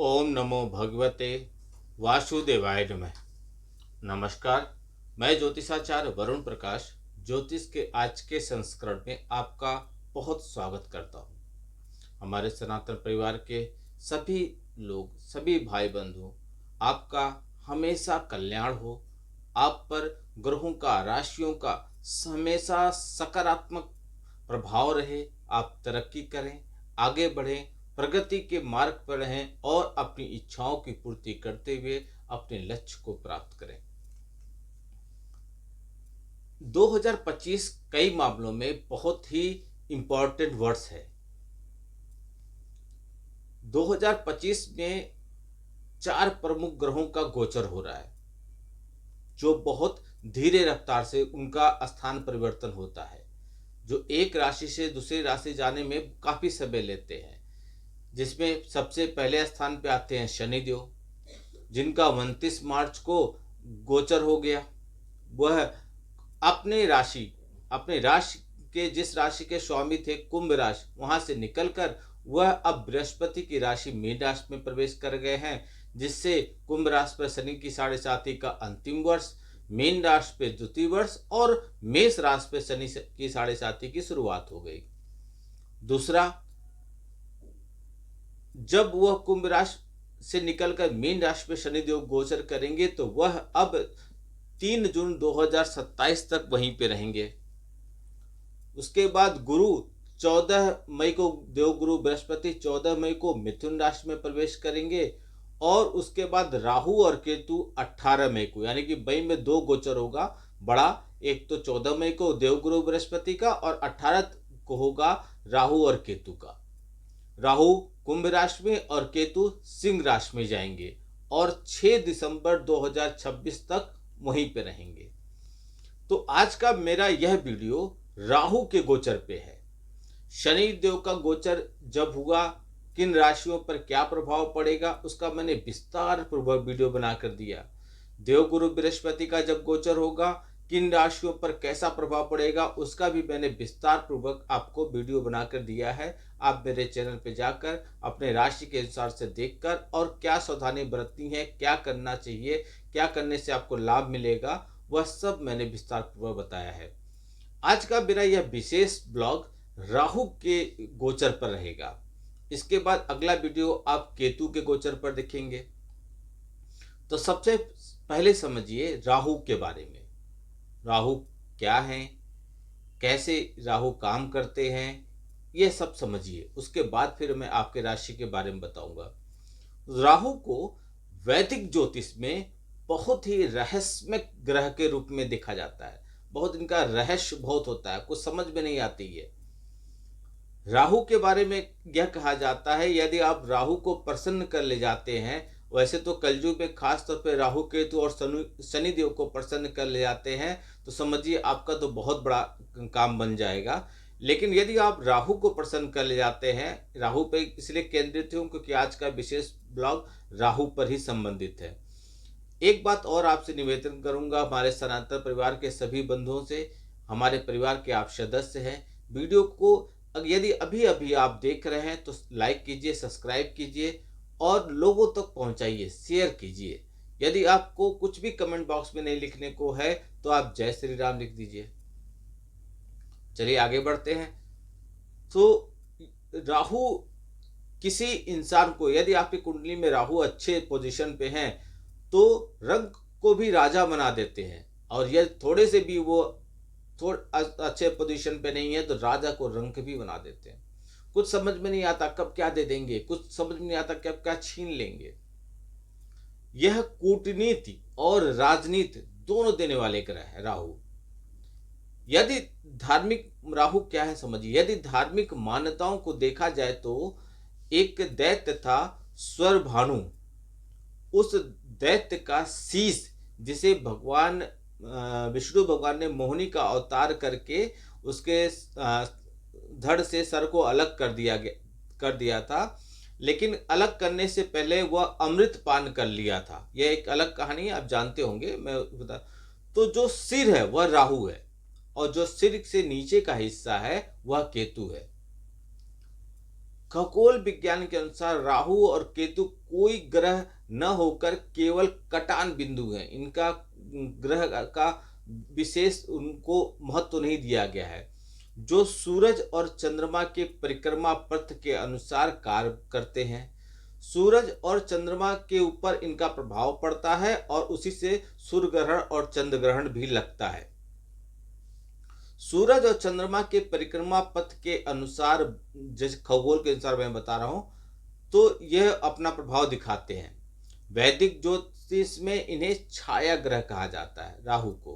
ओम नमो भगवते वासुदेवाय नमः। नमस्कार, मैं ज्योतिषाचार्य वरुण प्रकाश ज्योतिष के आज के संस्करण में आपका बहुत स्वागत करता हूँ। हमारे सनातन परिवार के सभी लोग, सभी भाई बंधु, आपका हमेशा कल्याण हो। आप पर ग्रहों का, राशियों का हमेशा सकारात्मक प्रभाव रहे। आप तरक्की करें, आगे बढ़ें, प्रगति के मार्ग पर रहें और अपनी इच्छाओं की पूर्ति करते हुए अपने लक्ष्य को प्राप्त करें। 2025 कई मामलों में बहुत ही इम्पोर्टेंट वर्ष है। 2025 में 4 प्रमुख ग्रहों का गोचर हो रहा है, जो बहुत धीरे रफ्तार से उनका स्थान परिवर्तन होता है, जो एक राशि से दूसरी राशि जाने में काफी समय लेते हैं। जिसमें सबसे पहले स्थान पे आते हैं शनिदेव, जिनका 29 मार्च को गोचर हो गया। वह अपने राशि के, जिस राशि के स्वामी थे कुंभ राशि, वहां से निकलकर वह अब बृहस्पति की राशि मीन राशि में प्रवेश कर गए हैं, जिससे कुंभ राशि पर शनि की 7.5 का अंतिम वर्ष, मीन राशि पे द्वितीय वर्ष और मेष राशि पे शनि की 7.5 की शुरुआत हो गई। दूसरा, जब वह कुंभ राशि से निकलकर मीन राशि में शनिदेव गोचर करेंगे तो वह अब 3 जून 2027 तक वहीं पे रहेंगे। उसके बाद गुरु 14 मई को, देवगुरु बृहस्पति 14 मई को मिथुन राशि में प्रवेश करेंगे और उसके बाद राहु और केतु 18 मई को, यानी कि मई में 2 गोचर होगा बड़ा। एक तो 14 मई को देवगुरु बृहस्पति का और 18 को होगा राहु और केतु का। राहु कुंभ राशि में और केतु सिंह राशि में जाएंगे और 6 दिसंबर 2026 तक वहीं पे रहेंगे। तो आज का मेरा यह वीडियो राहु के गोचर पे है। शनि देव का गोचर जब हुआ, किन राशियों पर क्या प्रभाव पड़ेगा, उसका मैंने विस्तार पूर्वक वीडियो बनाकर दिया। देवगुरु बृहस्पति का जब गोचर होगा, किन राशियों पर कैसा प्रभाव पड़ेगा, उसका भी मैंने विस्तार पूर्वक आपको वीडियो बनाकर दिया है। आप मेरे चैनल पे जाकर अपने राशि के अनुसार से देखकर और क्या सावधानी बरतनी है, क्या करना चाहिए, क्या करने से आपको लाभ मिलेगा, वह सब मैंने विस्तार पूर्वक बताया है। आज का मेरा यह विशेष ब्लॉग राहु के गोचर पर रहेगा। इसके बाद अगला वीडियो आप केतु के गोचर पर देखेंगे। तो सबसे पहले समझिए राहु के बारे में। राहु क्या है, कैसे राहु काम करते हैं, यह सब समझिए। उसके बाद फिर मैं आपके राशि के बारे में बताऊंगा। राहु को वैदिक ज्योतिष में बहुत ही रहस्यमय ग्रह के रूप में देखा जाता है। बहुत इनका रहस्य बहुत होता है, कुछ समझ में नहीं आती है। राहु के बारे में यह कहा जाता है, यदि आप राहु को प्रसन्न कर ले जाते हैं, वैसे तो कलयुग में खास तौर पे राहु केतु और शनिदेव को प्रसन्न कर ले जाते हैं तो समझिए आपका तो बहुत बड़ा काम बन जाएगा। लेकिन यदि आप राहु को प्रसन्न कर ले जाते हैं, राहु पे इसलिए केंद्रित हूँ क्योंकि आज का विशेष ब्लॉग राहु पर ही संबंधित है। एक बात और आपसे निवेदन करूंगा, हमारे सनातन परिवार के सभी बंधुओं से, हमारे परिवार के आप सदस्य हैं, वीडियो को यदि अभी अभी आप देख रहे हैं तो लाइक कीजिए, सब्सक्राइब कीजिए और लोगों तक पहुंचाइए, शेयर कीजिए। यदि आपको कुछ भी कमेंट बॉक्स में नहीं लिखने को है तो आप जय श्री राम लिख दीजिए। चलिए आगे बढ़ते हैं। तो राहु किसी इंसान को, यदि आपकी कुंडली में राहु अच्छे पोजीशन पे हैं तो रंग को भी राजा बना देते हैं, और यदि थोड़े से भी वो अच्छे पोजीशन पे नहीं है तो राजा को रंक भी बना देते हैं। कुछ समझ में नहीं आता कब क्या दे देंगे, कुछ समझ में नहीं आता कब क्या छीन लेंगे। यह कूटनीति और राजनीति दोनों देने वाले ग्रह है राहु। यदि धार्मिक, राहु क्या है समझिए, यदि धार्मिक मान्यताओं को देखा जाए तो एक दैत्य था स्वरभानु। उस दैत्य का शीश, जिसे भगवान विष्णु भगवान ने मोहिनी का अवतार करके उसके धड़ से सर को अलग कर दिया था, लेकिन अलग करने से पहले वह अमृत पान कर लिया था। यह एक अलग कहानी है, आप जानते होंगे, मैं बता। तो जो सिर है वह राहु है और जो सिर से नीचे का हिस्सा है वह केतु है। खगोल विज्ञान के अनुसार राहु और केतु कोई ग्रह न होकर केवल कटान बिंदु है। इनका ग्रह का विशेष उनको महत्व नहीं दिया गया है, जो सूरज और चंद्रमा के परिक्रमा पथ के अनुसार कार्य करते हैं। सूरज और चंद्रमा के ऊपर इनका प्रभाव पड़ता है और उसी से सूर्य ग्रहण और चंद्र ग्रहण भी लगता है। सूरज और चंद्रमा के परिक्रमा पथ के अनुसार, जैसे खगोल के अनुसार मैं बता रहा हूं, तो यह अपना प्रभाव दिखाते हैं। वैदिक ज्योतिष में इन्हें छाया ग्रह कहा जाता है। राहु को,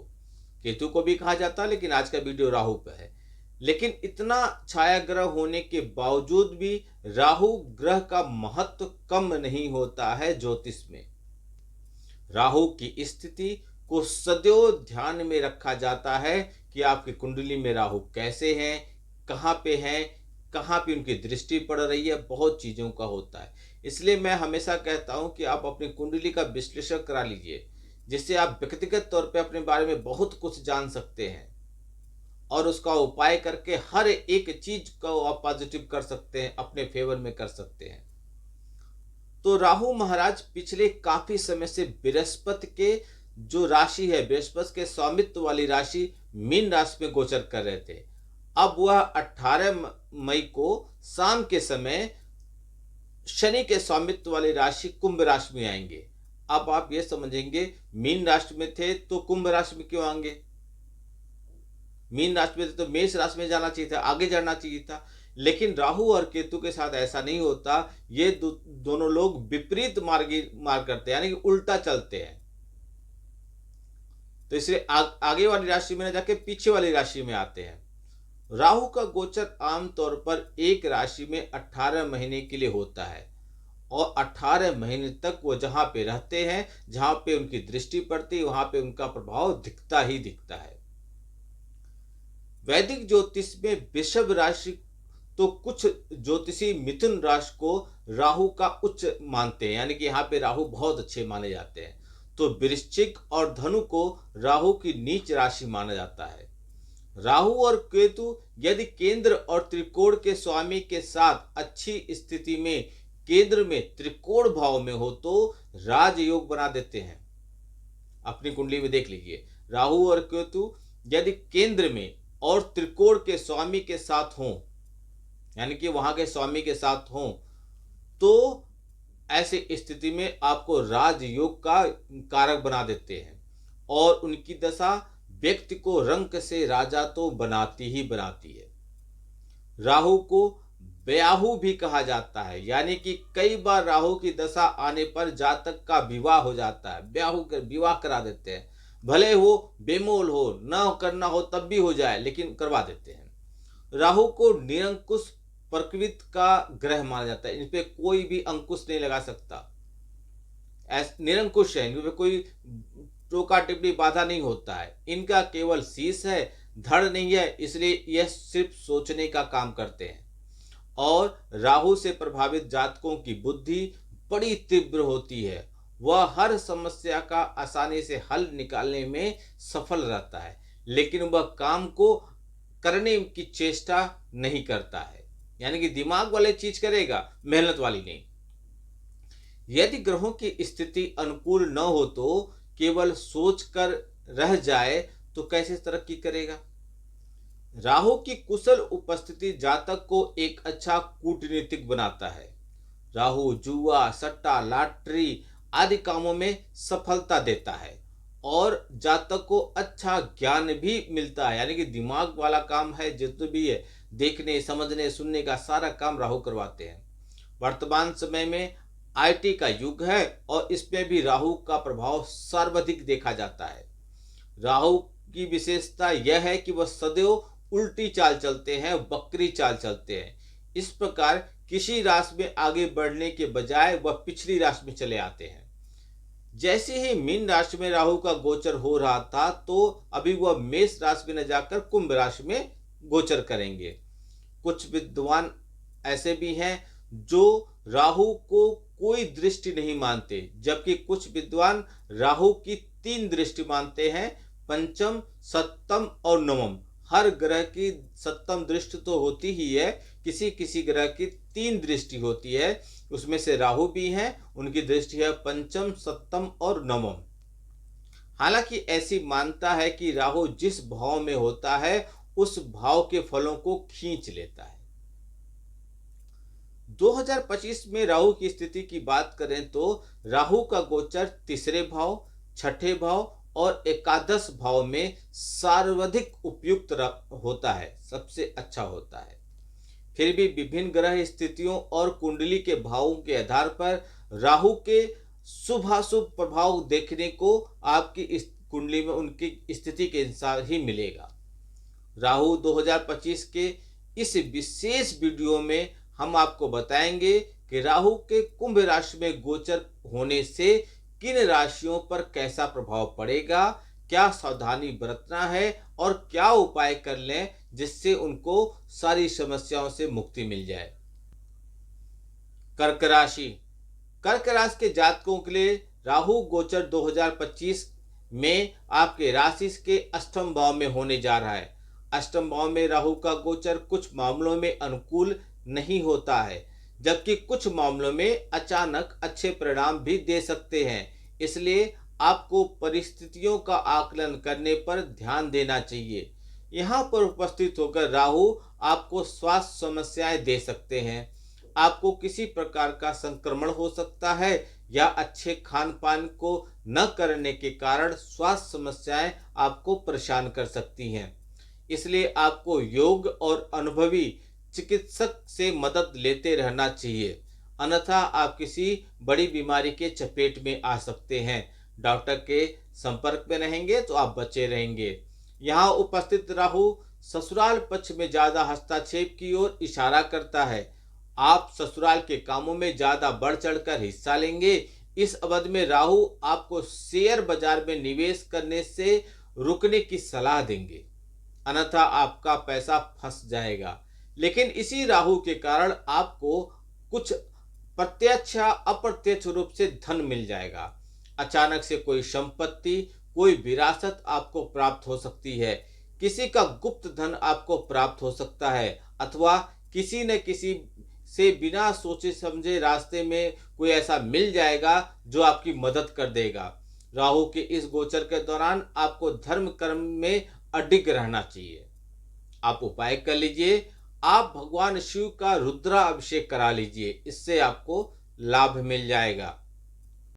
केतु को भी कहा जाता है, लेकिन आज का वीडियो राहु पे है। लेकिन इतना छाया ग्रह होने के बावजूद भी राहु ग्रह का महत्व कम नहीं होता है ज्योतिष में। राहु की स्थिति को सदैव ध्यान में रखा जाता है कि आपकी कुंडली में राहु कैसे हैं, कहाँ पे उनकी दृष्टि पड़ रही है, बहुत चीज़ों का होता है। इसलिए मैं हमेशा कहता हूँ कि आप अपनी कुंडली का विश्लेषण करा लीजिए, जिससे आप व्यक्तिगत तौर पे अपने बारे में बहुत कुछ जान सकते हैं और उसका उपाय करके हर एक चीज को आप पॉजिटिव कर सकते हैं, अपने फेवर में कर सकते हैं। तो राहु महाराज पिछले काफी समय से बृहस्पति के जो राशि है, बृहस्पति के स्वामित्व वाली राशि मीन राशि में गोचर कर रहे थे। अब वह 18 मई को शाम के समय शनि के स्वामित्व वाली राशि कुंभ राशि में आएंगे। अब आप ये समझेंगे, मीन राशि में थे तो कुंभ राशि में क्यों आएंगे? मीन राशि में थे तो मेष राशि में जाना चाहिए था, आगे जाना चाहिए था। लेकिन राहु और केतु के साथ ऐसा नहीं होता। ये दोनों लोग विपरीत मार्ग करते हैं, यानी कि उल्टा चलते हैं। तो इसलिए आगे वाली राशि में न जाके पीछे वाली राशि में आते हैं। राहु का गोचर आमतौर पर एक राशि में 18 महीने के लिए होता है और 18 महीने तक वो जहां पे रहते हैं, जहां पे उनकी दृष्टि पड़ती है, वहां पे उनका प्रभाव दिखता ही दिखता है। वैदिक ज्योतिष में वृषभ राशि, तो कुछ ज्योतिषी मिथुन राशि को राहु का उच्च मानते हैं, यानी कि यहाँ पे राहु बहुत अच्छे माने जाते हैं। तो वृश्चिक और धनु को राहु की नीच राशि माना जाता है। राहु और केतु यदि केंद्र और त्रिकोण के स्वामी के साथ अच्छी स्थिति में केंद्र में त्रिकोण भाव में हो तो राजयोग बना देते हैं। अपनी कुंडली में देख लीजिए, राहु और केतु यदि केंद्र में और त्रिकोण के स्वामी के साथ हों, यानी कि वहां के स्वामी के साथ हों, तो ऐसी स्थिति में आपको राजयोग का कारक बना देते हैं और उनकी दशा व्यक्ति को रंक से राजा तो बनाती ही बनाती है। राहु को ब्याहु भी कहा जाता है, यानी कि कई बार राहु की दशा आने पर जातक का विवाह हो जाता है, ब्याहु कर विवाह करा देते हैं। भले वो बेमोल हो, न करना हो तब भी हो जाए, लेकिन करवा देते हैं। राहु को निरंकुश प्रकृति का ग्रह माना जाता है। इन पे कोई भी अंकुश नहीं लगा सकता, निरंकुश है, इन पे कोई टोका टिप्पणी बाधा नहीं होता है। इनका केवल शीश है, धड़ नहीं है, इसलिए यह सिर्फ सोचने का काम करते हैं। और राहु से प्रभावित जातकों की बुद्धि बड़ी तीव्र होती है, वह हर समस्या का आसानी से हल निकालने में सफल रहता है, लेकिन वह काम को करने की चेष्टा नहीं करता है, यानी कि दिमाग वाले चीज करेगा, मेहनत वाली नहीं। यदि ग्रहों की स्थिति अनुकूल न हो तो केवल सोचकर रह जाए तो कैसे तरक्की करेगा? राहु की कुशल उपस्थिति जातक को एक अच्छा कूटनीतिक बनाता है। राहु जुआ, सट्टा, लॉटरी आदि कामों में सफलता देता है और जातक को अच्छा ज्ञान भी मिलता है, यानी कि दिमाग वाला काम है, जितना भी है देखने, समझने, सुनने का सारा काम राहु करवाते हैं। वर्तमान समय में आईटी का युग है और इसमें भी राहु का प्रभाव सर्वाधिक देखा जाता है। राहु की विशेषता यह है कि वह सदैव उल्टी चाल चलते हैं, वक्री चाल चलते हैं। इस प्रकार किसी राशि में आगे बढ़ने के बजाय वह पिछली राशि में चले आते हैं। जैसे ही मीन राशि में राहु का गोचर हो रहा था, तो अभी वह मेष राशि में न जाकर कुंभ राशि में गोचर करेंगे। कुछ विद्वान ऐसे भी हैं जो राहु को कोई दृष्टि नहीं मानते, जबकि कुछ विद्वान राहु की 3 दृष्टि मानते हैं, पंचम, सप्तम और नवम। हर ग्रह की सप्तम दृष्टि तो होती ही है, किसी किसी ग्रह की 3 दृष्टि होती है, उसमें से राहु भी हैं, उनकी दृष्टि है पंचम, सप्तम और नवम। हालांकि ऐसी मान्यता है कि राहु जिस भाव में होता है उस भाव के फलों को खींच लेता है। 2025 में राहु की स्थिति की बात करें तो राहु का गोचर तीसरे भाव, छठे भाव और एकादश भाव में सर्वाधिक उपयुक्त होता है, सबसे अच्छा होता है। फिर भी विभिन्न ग्रह स्थितियों और कुंडली के भावों के आधार पर राहु के शुभ अशुभ प्रभाव देखने को आपकी इस कुंडली में उनकी स्थिति के अनुसार ही मिलेगा। राहु 2025 के इस विशेष वीडियो में हम आपको बताएंगे कि राहु के कुंभ राशि में गोचर होने से किन राशियों पर कैसा प्रभाव पड़ेगा, क्या सावधानी बरतना है और क्या उपाय कर लें जिससे उनको सारी समस्याओं से मुक्ति मिल जाए। कर्क राशि। कर्क राशि के जातकों के लिए राहु गोचर 2025 में आपके राशि के अष्टम भाव में होने जा रहा है। अष्टम भाव में राहु का गोचर कुछ मामलों में अनुकूल नहीं होता है, जबकि कुछ मामलों में अचानक अच्छे परिणाम भी दे सकते हैं। इसलिए आपको परिस्थितियों का आकलन करने पर ध्यान देना चाहिए। यहाँ पर उपस्थित होकर राहु आपको स्वास्थ्य समस्याएं दे सकते हैं। आपको किसी प्रकार का संक्रमण हो सकता है या अच्छे खान पान को न करने के कारण स्वास्थ्य समस्याएं आपको परेशान कर सकती हैं। इसलिए आपको योग और अनुभवी चिकित्सक से मदद लेते रहना चाहिए, अन्यथा आप किसी बड़ी बीमारी के चपेट में आ सकते हैं। डॉक्टर के संपर्क में रहेंगे तो आप बचे रहेंगे। यहाँ उपस्थित राहु ससुराल पक्ष में ज्यादा हस्तक्षेप की ओर इशारा करता है। आप ससुराल के कामों में ज्यादा बढ़ चढ़कर हिस्सा लेंगे। इस अवधि में राहु आपको शेयर बाजार में निवेश करने से रुकने की सलाह देंगे, अन्यथा आपका पैसा फंस जाएगा। लेकिन इसी राहु के कारण आपको कुछ प्रत्यक्ष या अप्रत्यक्ष रूप से धन मिल जाएगा। अचानक से कोई संपत्ति, कोई विरासत आपको प्राप्त हो सकती है। किसी का गुप्त धन आपको प्राप्त हो सकता है, अथवा किसी न किसी से बिना सोचे समझे रास्ते में कोई ऐसा मिल जाएगा जो आपकी मदद कर देगा। राहु के इस गोचर के दौरान आपको धर्म कर्म में अडिग रहना चाहिए। आप उपाय कर लीजिए, आप भगवान शिव का रुद्रा अभिषेक करा लीजिए, इससे आपको लाभ मिल जाएगा।